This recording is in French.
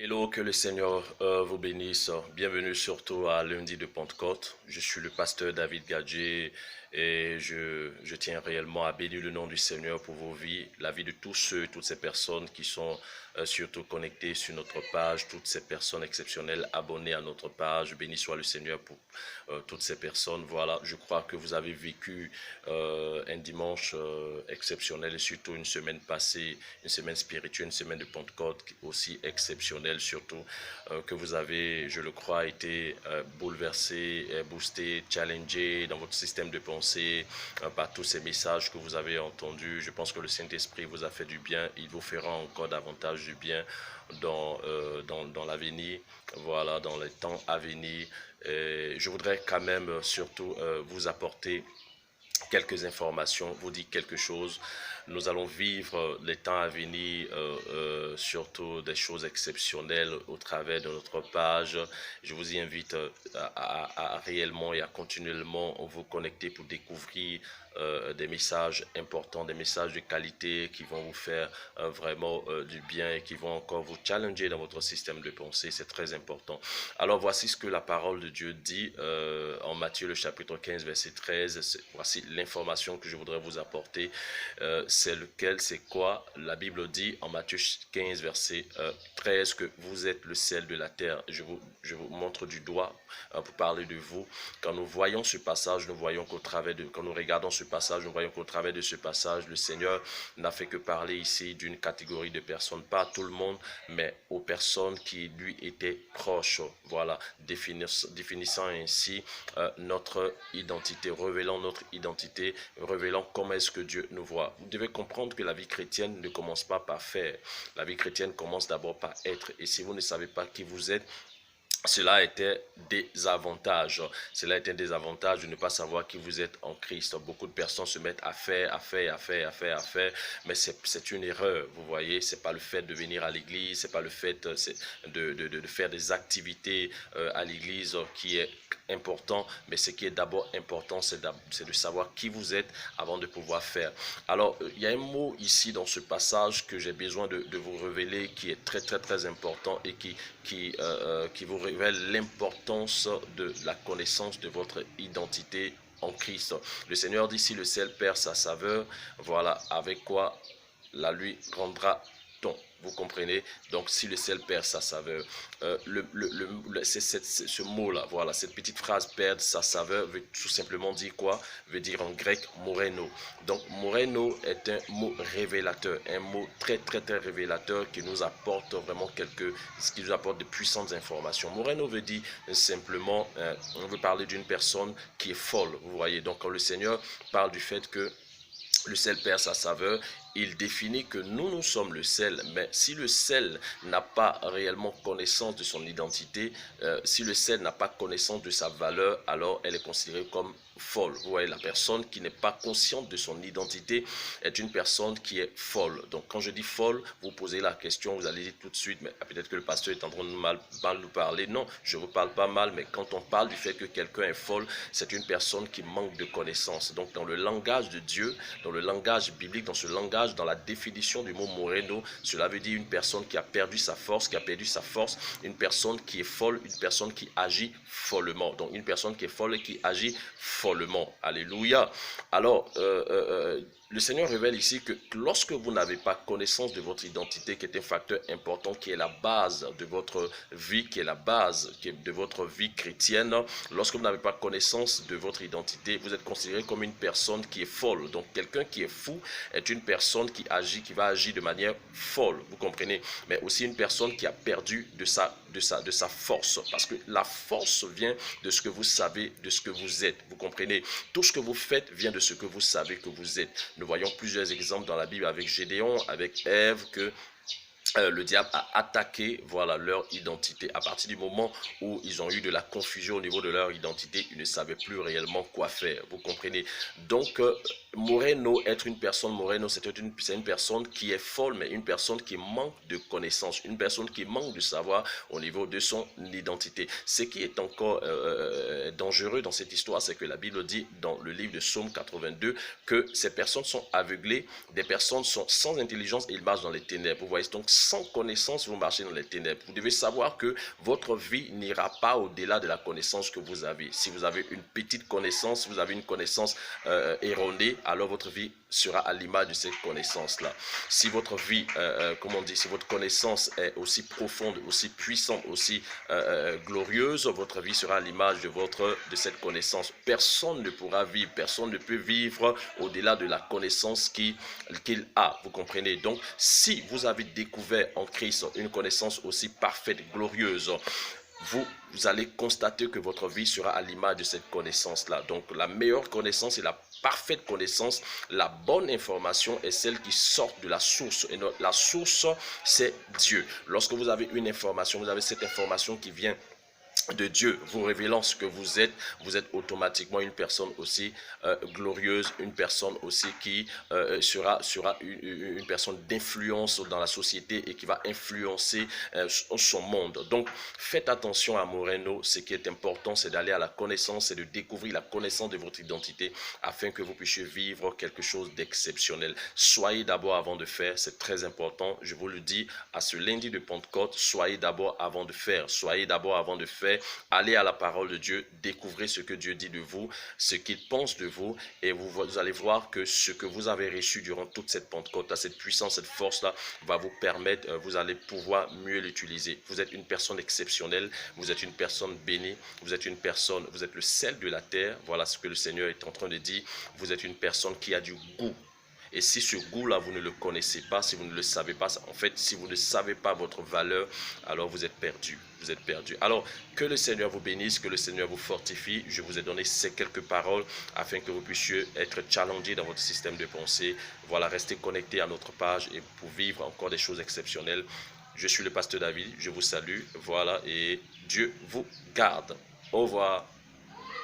Hello, que le Seigneur vous bénisse. Bienvenue surtout à lundi de Pentecôte. Je suis le pasteur David Gadget et je tiens réellement à bénir le nom du Seigneur pour vos vies, la vie de tous ceux, toutes ces personnes qui sont surtout connectées sur notre page, toutes ces personnes exceptionnelles abonnées à notre page. Béni soit le Seigneur pour toutes ces personnes. Voilà, je crois que vous avez vécu un dimanche exceptionnel et surtout une semaine passée, une semaine spirituelle, une semaine de Pentecôte aussi exceptionnelle surtout, que vous avez, je le crois, été bouleversé, boosté, challengé dans votre système de pensée par tous ces messages que vous avez entendus. Je pense que le Saint-Esprit vous a fait du bien. Il vous fera encore davantage du bien dans l'avenir, voilà, dans les temps à venir. Et je voudrais quand même surtout vous apporter quelques informations, vous dire quelque chose. Nous allons vivre les temps à venir, surtout des choses exceptionnelles au travers de notre page. Je vous y invite à réellement et à continuellement vous connecter pour découvrir des messages importants, des messages de qualité qui vont vous faire vraiment du bien et qui vont encore vous challenger dans votre système de pensée. C'est très important. Alors voici ce que la parole de Dieu dit en Matthieu le chapitre 15 verset 13. Voici l'information que je voudrais vous apporter. C'est quoi? La Bible dit en Matthieu 15 verset 13 que vous êtes le sel de la terre. Je vous montre du doigt pour parler de vous. Quand nous voyons ce passage, nous voyons qu'au travers de, quand nous regardons ce passage, nous voyons qu'au travers de ce passage, le Seigneur n'a fait que parler ici d'une catégorie de personnes, pas à tout le monde, mais aux personnes qui lui étaient proches. Voilà, définissant ainsi notre identité, révélant notre identité, révélant comment est-ce que Dieu nous voit. Vous devez comprendre que la vie chrétienne ne commence pas par faire. La vie chrétienne commence d'abord par être. Et si vous ne savez pas qui vous êtes, cela était des avantages. Cela était des avantages de ne pas savoir qui vous êtes en Christ. Beaucoup de personnes se mettent à faire, mais c'est une erreur. Vous voyez, c'est pas le fait de venir à l'église, c'est pas le fait de faire des activités à l'église qui est important, mais ce qui est d'abord important, c'est de savoir qui vous êtes avant de pouvoir faire. Alors, il y a un mot ici dans ce passage que j'ai besoin de vous révéler qui est très important et qui vous révèle l'importance de la connaissance de votre identité en Christ. Le Seigneur dit, si le sel perd sa saveur, voilà avec quoi la lui rendra-t-on. Vous comprenez? Donc, si le sel perd sa saveur, ce mot-là, voilà, cette petite phrase perdre sa saveur veut tout simplement dire quoi? Veut dire en grec moreno. Donc, moreno est un mot révélateur, un mot très révélateur qui nous apporte vraiment qui nous apporte de puissantes informations. Moreno veut dire simplement, on veut parler d'une personne qui est folle, vous voyez. Donc, quand le Seigneur parle du fait que le sel perd sa saveur, il définit que nous sommes le sel, mais si le sel n'a pas réellement connaissance de son identité, si le sel n'a pas connaissance de sa valeur, alors elle est considérée comme folle. Vous voyez, la personne qui n'est pas consciente de son identité est une personne qui est folle. Donc quand je dis folle, vous posez la question, vous allez dire tout de suite, mais peut-être que le pasteur est en train de mal nous parler. Non, je ne vous parle pas mal, mais quand on parle du fait que quelqu'un est folle, c'est une personne qui manque de connaissances. Donc dans le langage de Dieu, dans le langage biblique, dans ce langage, dans la définition du mot moreno, cela veut dire une personne qui a perdu sa force, une personne qui est folle, une personne qui agit follement. Donc une personne qui est folle et qui agit follement. Alléluia. Alors, le Seigneur révèle ici que lorsque vous n'avez pas connaissance de votre identité, qui est un facteur important, qui est la base de votre vie, qui est la base de votre vie chrétienne, lorsque vous n'avez pas connaissance de votre identité, vous êtes considéré comme une personne qui est folle. Donc quelqu'un qui est fou est une personne qui va agir de manière folle, vous comprenez, mais aussi une personne qui a perdu de sa force, parce que la force vient de ce que vous savez, de ce que vous êtes, vous comprenez. Tout ce que vous faites vient de ce que vous savez que vous êtes. Nous voyons plusieurs exemples dans la Bible avec Gédéon, avec Ève, que le diable a attaqué, voilà, leur identité. À partir du moment où ils ont eu de la confusion au niveau de leur identité, ils ne savaient plus réellement quoi faire. Vous comprenez? Donc, moreno, être une personne moreno, c'est une personne qui est folle, mais une personne qui manque de connaissances, une personne qui manque de savoir au niveau de son identité. Ce qui est encore dangereux dans cette histoire, c'est que la Bible dit dans le livre de Psaume 82 que ces personnes sont aveuglées, des personnes sont sans intelligence et ils marchent dans les ténèbres. Vous voyez, donc sans connaissance, vous marchez dans les ténèbres. Vous devez savoir que votre vie n'ira pas au-delà de la connaissance que vous avez. Si vous avez une petite connaissance, vous avez une connaissance erronée, alors votre vie sera à l'image de cette connaissance-là. Si votre vie, si votre connaissance est aussi profonde, aussi puissante, aussi glorieuse, votre vie sera à l'image de cette connaissance. Personne ne pourra vivre, personne ne peut vivre au-delà de la connaissance qu'il a. Vous comprenez? Donc, si vous avez découvert en Christ une connaissance aussi parfaite, glorieuse, vous allez constater que votre vie sera à l'image de cette connaissance-là. Donc, la meilleure connaissance et la parfaite connaissance, la bonne information est celle qui sort de la source. Et la source, c'est Dieu. Lorsque vous avez une information, vous avez cette information qui vient de Dieu, vous révélant ce que vous êtes automatiquement une personne aussi glorieuse, une personne aussi qui sera une personne d'influence dans la société et qui va influencer son monde. Donc, faites attention à Moreno. Ce qui est important, c'est d'aller à la connaissance et de découvrir la connaissance de votre identité afin que vous puissiez vivre quelque chose d'exceptionnel. Soyez d'abord avant de faire, c'est très important. Je vous le dis, à ce lundi de Pentecôte, soyez d'abord avant de faire. Soyez d'abord avant de faire. Allez à la parole de Dieu, découvrez ce que Dieu dit de vous, ce qu'il pense de vous, et vous allez voir que ce que vous avez reçu durant toute cette Pentecôte, cette puissance, cette force-là, va vous permettre, vous allez pouvoir mieux l'utiliser. Vous êtes une personne exceptionnelle, vous êtes une personne bénie, vous êtes le sel de la terre, voilà ce que le Seigneur est en train de dire, vous êtes une personne qui a du goût. Et si ce goût-là, vous ne le connaissez pas, si vous ne le savez pas, en fait, si vous ne savez pas votre valeur, alors vous êtes perdu. Vous êtes perdu. Alors, que le Seigneur vous bénisse, que le Seigneur vous fortifie. Je vous ai donné ces quelques paroles afin que vous puissiez être challengés dans votre système de pensée. Voilà, restez connectés à notre page et pour vivre encore des choses exceptionnelles. Je suis le pasteur David, je vous salue. Voilà, et Dieu vous garde. Au revoir.